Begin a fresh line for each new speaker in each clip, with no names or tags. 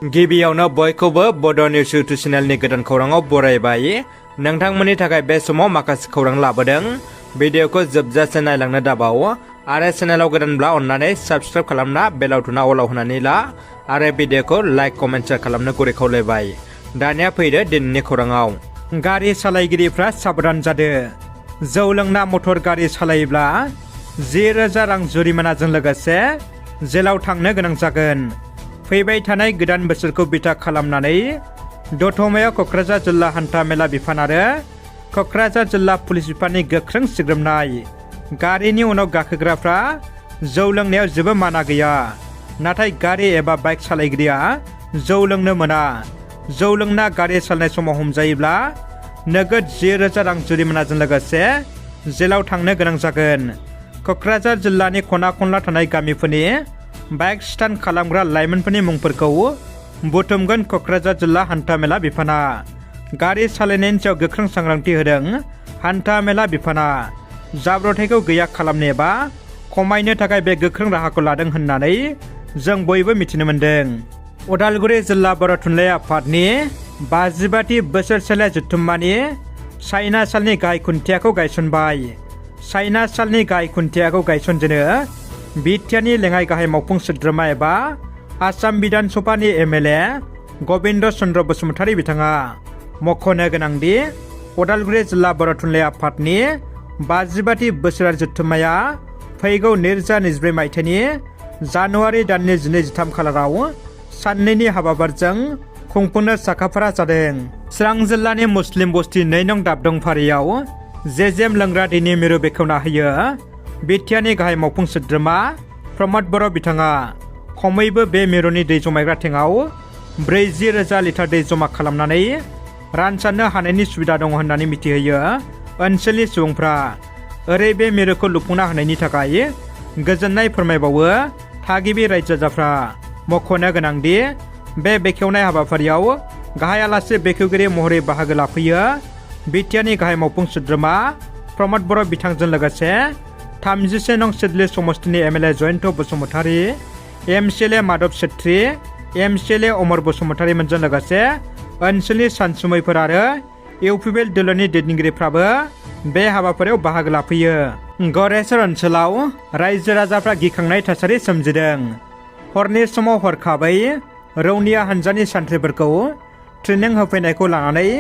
गिबियावनो बयखौबो बड' निउस इउटुब चेनेलनि गोदान खौराङाव बरायबाय। नोंथांमोननि थाखाय बे समाव माखासे खौरां लाबोदों। भिडिअखौ जोबजासे नायलांनो दाबाव आरो चेनेलाव गोदानब्ला अन्नानै साबस्क्राइब खालामना बेल आइकनआ अलाव होनानै ला आरो भिडिअखौ लाइक कमेन्ट शेयार खालामनो गुरै खावलायबाय। दानिया फैदो दिनैनि खौराङाव। गारि सालायगिरिफ्रा साबधान जादो। जौ लोंना मटर गारि सालायोब्ला 10,000 रां जुरिमानाजों लोगोसे जेलाव थांनो गोनां जागोन। फैबाय थानाय गोदान बोसोरखौ बिथा खालामनानै दतमायाव क'क्राझार जिल्ला हान्था मेला बिफान आरो क'क्राझार जिल्ला पुलिस बिफाननि गोख्रों सिग्रोमनाय। गारिनि उनाव गाखोग्राफ्रा जौ लोंनायाव जेबो माना गैया, नाथाय गारि एबा बाइक सालायगिरिया जौ लोंनो मोना। जौ लोंना गारि सालायनाय समाव हमजायोब्ला नोगोद 10,000 रां जुरिमानाजों लोगोसे जेलाव थांनो गोनां जागोन। क'क्राझार जिल्लानि खना खनला थानाय गामिफोरनि बाइक स्टान्ट खालामग्रा लाइमोनफोरनि मुंफोरखौ बुथुमगोन क'क्राझार जिल्ला हान्था मेला बिफाना। गारि सालायनायनि सायाव गोख्रों सांग्रांथि होदों हान्था मेला बिफाना। जाब्रबथायखौ गैया खालामनो एबा खमायनो थाखाय बे गोख्रों राहाखौ लादों होननानै जों बयबो मिथिनो मोन्दों। उदालगुरि जिल्ला बर' थुनलाइ आफादनि 55थि बोसोरसेले जथुम्मानि चाइना सालनि गाहाय खुन्थियाखौ गायसनबाय। चाइना सालनि गाहाय खुन्थियाखौ गायसनजेनो बिटिआरनि लेङाइ गाहाय मावफुं सोद्रोमा एबा आसाम बिधान सभानि एमएलए गबिन्द चन्द्र बसुमतारी बिथाङा। मख'नो गोनांदि उदालगुरि जिल्ला बर' थुनलाइ आफादनि 55थि बोसोरारि जथुम्माया फैगौ 2024 मायथाइनि जानुवारि दाननि 12-13 खालाराव साननैनि हाबाफारिजों खुंफुंनो साखाफारा जादों। चिरां जिल्लानि मुस्लिम बस्ति 2 नं दाबदं फारियाव जेजेम लोंग्रा दैनि मिरु बेखेवना होयो बिटिआरनि गाहाय मावफुं सोद्रोमा प्रमद बर' बिथाङा। खमैबो बे मिरुनि दै जमायग्रा टेंकआव 40,000 लिटार दै जमा खालामनानै रानसारनो हानायनि सुबिदा दङ होननानै मिथिहोयो ओनसोलनि सुबुंफ्रा। ओरै बे मिरुखौ लुफुंना होनायनि थाखाय गोजोननाय फोरमायबावो थागिबि रायजो राजाफ्रा। मख'नो गोनांदि बे बेखेवनाय हाबाफारियाव गाहाय आलासि बेखेवगिरि महरै बाहागो लाफैयो बिटिआरनि गाहाय मावफुं सोद्रोमा प्रमद बर' बिथांजों लोगोसे 31 नं सिडली समष्टिनि MLA Jayanta Basumatary, MCLA Madhav Chhetri, MCLA Amar बसुमतारीमोनजों लोगोसे ओनसोलनि सानसुमैफोर आरो इउपिपिएल दोलोनि दैदेनगिरिफ्राबो बे हाबाफारियाव बाहागो लाफैयो। गरेसर ओनसोलाव रायजो राजाफ्रा गिखांनाय थासारि सोमजिदों। हरनि समाव हरखाबै रौनिया हान्जानि सान्थ्रिफोरखौ ट्रेनिं होफैनायखौ लानानै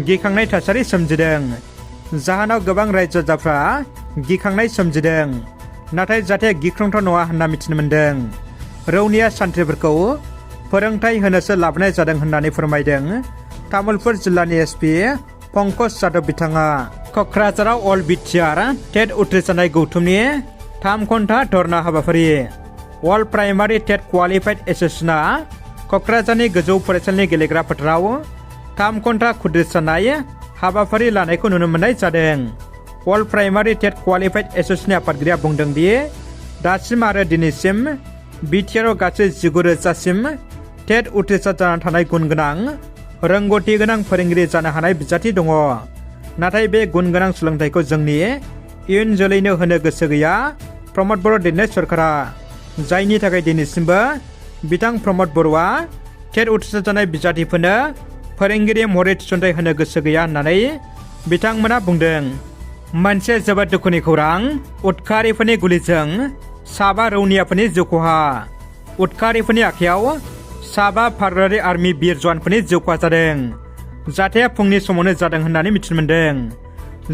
गिखांनाय थासारि सोमजिदों। जाहोनाव गोबां रायजो राजाफ्रा गिखांनाय सोमजिदों, नाथाय जाथाया गिख्रंथाव नङा होनना मिथिनो मोन्दों। रौनिया सान्थ्रिफोरखौ फोरोंथाय होनोसो लाबोनाय जादों होननानै फोरमायदों तामुलपुर जिल्लानि एसपि पंकज जादव बिथाङा। क'क्राझाराव अल बिटिआर टेट उथ्रिसारनाय गौथुमनि 3 घन्टा धर्ना हाबाफारि। अल प्राइमारि टेट क्वालिफाइड एस'सिएशना क'क्राझारनि गोजौ फरायसालिनि गेलेग्रा फोथाराव 3 घन्टा खुद्रिसारनाय हाबाफारि लानायखौ नुनो मोननाय जादों। अल प्राइमारि टेट क्वालिफाइड एस'सिएशननि आफादगिरिया बुंदों दि दासिम आरो दिनैसिम बिटिआरआव गासै 19,000सिम टेट उथ्रिसार जाना थानाय गुन गोनां रोंगौथि गोनां फोरोंगिरि जानो हानाय बिजाथि दङ। नाथाय बे गुन गोनां सोलोंथाइखौ जोंनि इयुन जोलैनो होनो गोसो गैया प्रमद बर' दैदेननाय सरकारा, जायनि थाखाय दिनैसिमबो बिथां प्रमद बर'आ टेट उथ्रिसार जानाय बिजाथिफोरनो फोरोंगिरि महरै थिसनथाइ होनो गोसो गैया होननानै बिथांमोना बुंदों। मोनसे जोबोद दुखुनि खौरां, उदखारिफोरनि गुलिजों 7 रौनियाफोरनि जिउ खहा। उदखारिफोरनि आखायाव 7 भारतारि आर्मि बिर जवानफोरनि जिउ खहा जादों। जाथाया फुंनि समावनो जादों होननानै मिथिनो मोन्दों।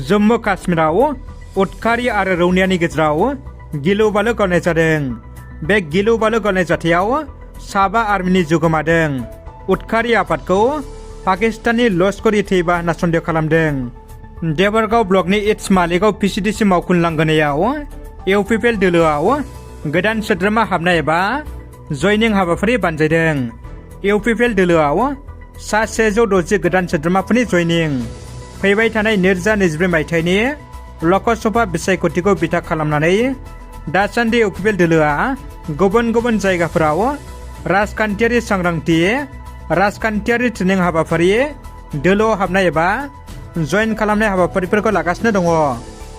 जम्मु काश्मीराव उदखारि आरो रौनियानि गेजेराव गिलु बालु गावनाय जादों। बे गिलु बालु गावनाय जाथायाव 7 आर्मिनि जिउ गोमादों। उदखारि आफादखौ पाकिस्ताननि लश्कर-इ तैयबा होनना सन्देह खालामदों। देबरगाव ब्लकनि इट्स मालिगाव पिसिडिसि मावखुन लांगोनायाव इउपिपिएल दोलोआव गोदान सोद्रोमा हाबनाय एबा जयनिं हाबाफारि बानजायदों। इउपिपिएल दोलोआव सा 160 गोदान सोद्रोमाफोरनि जयनिं। फैबाय थानाय 2024 मायथाइनि लकसभा बिसायख'थिखौ बिथा खालामनानै दासान्दि इउपिपिएल दोलोआ गुबुन गुबुन जायगाफोराव राजखान्थियारि सांग्रांथि, राजखान्थियारि ट्रेनिं हाबाफारि, दोलोआव हाबनाय एबा जयेन खालामनाय हाबाफारिफोरखौ लागासिनो दङ।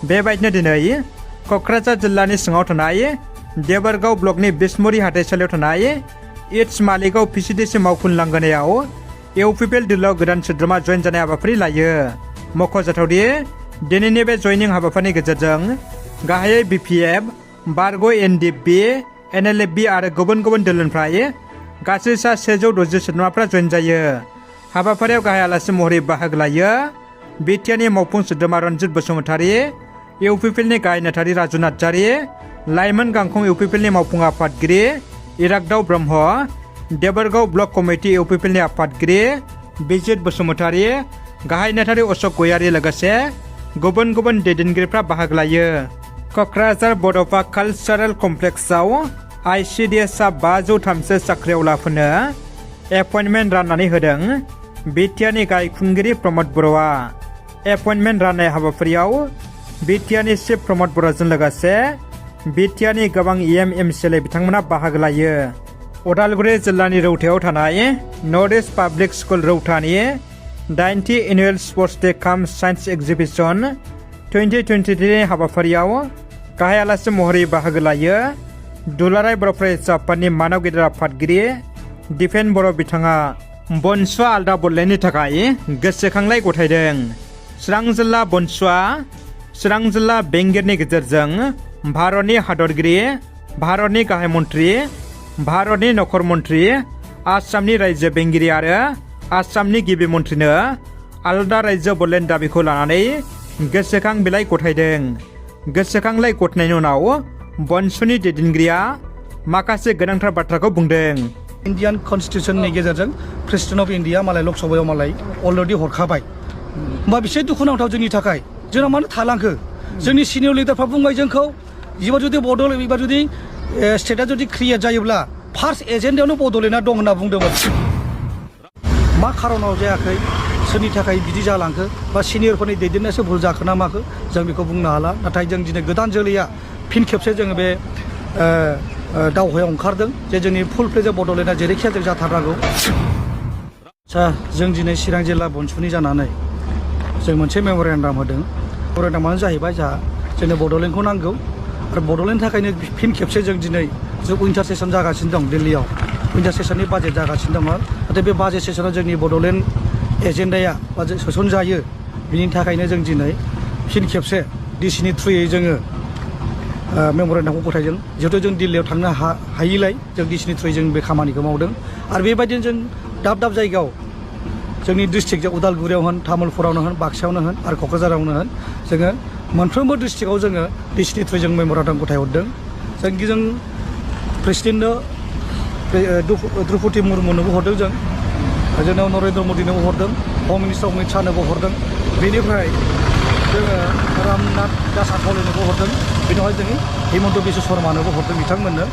बेबायदिनो दिनै क'क्राझार जिल्लानि सिङाव थानाय देबरगाव ब्लकनि बिसमुरि हाथाइसालियाव थानाय इट्स मालिगाव PCDC मावफुं लांगोनायाव इउपिपिएल दोलोआव गोदान सोद्रोमा जयेन जानाय हाबाफारि लायो। मख'जाथावदि दिनैनि बे जयनिं हाबाफारिनि गेजेरजों गाहायै BPF, बारग' NDP, NLFB आरो गुबुन गुबुन दोलोनिफ्राय गासै सा 160 सोद्रोमाफ्रा जयेन जायो। हाबाफारियाव गाहाय आलासि महरै बाहागो लायो बिटिआरनि मावफुं सोद्रोमा रन्जित बसुमतारी, इउपिपिएलनि गाहाय नेहाथारि राजु नार्जारी, लाइमोन गांखं इउपिपिएलनि मावफुं आफादगिरि इरागदाव ब्रह्म, देबरगाव ब्लक कमिटि इउपिपिएलनि आफादगिरि बिजित बसुमतारी, गाहाय नेहाथारि अशक गयारी लोगोसे गुबुन गुबुन दैदेनगिरिफ्रा बाहागो लायो। क'क्राझार बड'फा कालचारेल कमप्लेक्सआव ICDSआ 503 साख्रिआवलाफोरनो एपइन्टमेन्ट राननानै होदों बिटिआरनि गाहाय खुंगिरि प्रमद बर'आ। एपइन्टमेन्ट राननाय हाबाफारियाव बिटिआरनि चिफ प्रमद बर'जों लोगोसे बिटिआरनि गोबां MCLA बिथांमोना बाहागो लायो। उदालगुरि जिल्लानि रौतायाव थानाय नर्थ इस्ट पाब्लिक स्कुल रौतानि 80 एनुवेल स्पर्ट्स डे काम साइन्स एक्जिबिशन 2023 हाबाफारियाव गाहाय आलासि महरै बाहागो लायो दुलाराय बर' फरायसा आफादनि मानाव गेदेर आफादगिरि दिपेन बर' बिथाङा बनसुआ आलदा बदलायनायनि थाखाय गोसोखांलाय गथायदों। चिरां जिल्ला बनसुआ चिरां जिल्ला बेंगिरिनि गेजेरजों भारतनि हादरगिरि, भारतनि गाहाय मन्त्रि, भारतनि नखर मन्त्रि, आसामनि रायजो बेंगिरि आरो आसामनि गिबि मन्त्रिनो आलदा रायजो बदलायनायनि दाबिखौ लानानै गोसोखां बिलाइ गथायदों। गोसोखांलाय गथायनायनि उनाव बनसुनि दैदेनगिरिया माखासे गोनांथार बाथ्राखौ बुंदों।
इन्डियान कन्स्टिटिउसननि गेजेरजों प्रेसिडेन्ट अफ इन्डिया मालाय लकसभायाव मालाय अलरेडि हरखाबाय। होमबा बेसे दुखुनांथाव जोंनि थाखाय, जोंना मानो थालांखो? जोंनि सिनियर लिडारफ्रा बुंबाय जोंखौ एबार जुदि बड'लेण्ड एबार जुदि स्टेटआ जुदि क्रिएट जायोब्ला फार्स्ट एजेन्डायावनो बड'लेण्डआ दं होनना बुंदोंमोन। मा खारनाव जायाखै, सोरनि थाखाय बिदि जालांखो, बा सिनियरफोरनि दैदेननायासो भुल जाखो ना माखो जों बेखौ बुंनो हाला। नाथाय जों दिनै गोदान जोलैया फिन खेबसे जोङो बे दावहायाव ओंखारदों जे जोंनि फुल फ्लेजआव बड'लेण्डआ जेरैखिया जों जाथारनांगौ। जों दिनै चिरां जिल्ला बनसुनि जानानै जों मोनसे मेम'रेन्डाम होदों। मेम'रेन्डामानो जाहैबाय जोंनो बड'लेण्डखौ नांगौ आरो बड'लेण्डनि थाखायनो फिन खेबसे जों दिनै उइन्टार सेसन जागासिनो दं दिल्लीयाव। उइन्टार सेसननि बाजेट जागासिनो दङ। नाथाय बे बाजेट सेसनाव जोंनि बड'लेण्ड एजेन्डाया सोसनजायो। बिनि थाखायनो जों दिनै फिन खेबसे डिसिनि थ्रुयै जोङो मेम'रेन्डामखौ गथायदों। जिहेतु जों दिल्लीयाव थांनो हायिलाय जों डिसिनि थ्रुयै जों बे खामानिखौ मावदों। आरो बेबायदिनो जों दाब दाब जायगायाव जोंनि डिस्ट्रिक्ट उदालगुरियाव होन, तामुलपुरावनो होन, बाक्सायावनो होन आरो क'क्राझारावनो होन जोङो मोनफ्रोमबो डिस्ट्रिक्टआव जोङो डिसिनि थ्रुयै जों मेम'रेन्डाम गथायहरदों। जों प्रेसिडेन्टनो द्रौपदी मुर्मुनोबो हरदों, जोंनाव नरेन्द्र मदिनोबो हरदों, हम मिनिस्टार अमित शाहनोबो हरदों, बेनिफ्राय जोङो रामनाथ दासाथावलेनोबो हरदों, बेनिफ्राय जोङो हिमन्त बिश्व शर्मानोबो हरदों बिथांमोननो।